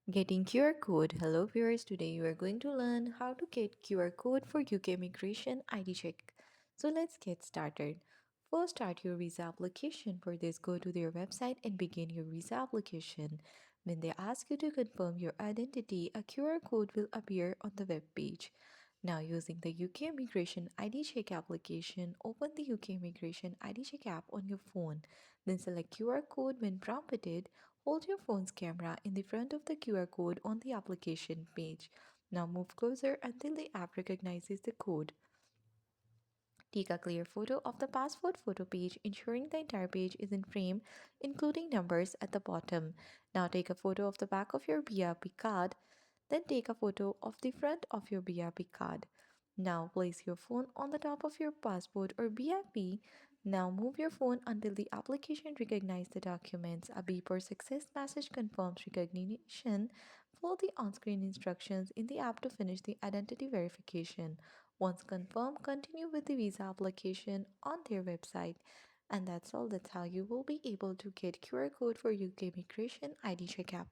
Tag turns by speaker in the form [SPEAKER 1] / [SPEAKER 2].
[SPEAKER 1] Getting QR code. Hello viewers, today you are going to learn how to get QR code for UK immigration ID check. So let's get started. First start your visa application. For this go to their website and begin your visa application. When they ask you to confirm your identity, a QR code will appear on the web page. Now using the UK Immigration ID Check application, open the UK Immigration ID Check app on your phone. Then select QR code when prompted. Hold your phone's camera in the front of the QR code on the application page. Now move closer until the app recognizes the code. Take a clear photo of the passport photo page, ensuring the entire page is in frame, including numbers at the bottom. Now take a photo of the back of your BRP card. Then take a photo of the front of your BRP card. Now place your phone on the top of your passport or BRP. Now move your phone until the application recognizes the documents. A beep or success message confirms recognition. Follow the on-screen instructions in the app to finish the identity verification. Once confirmed, continue with the visa application on their website. And that's all. That's how you will be able to get QR code for UK immigration ID check app.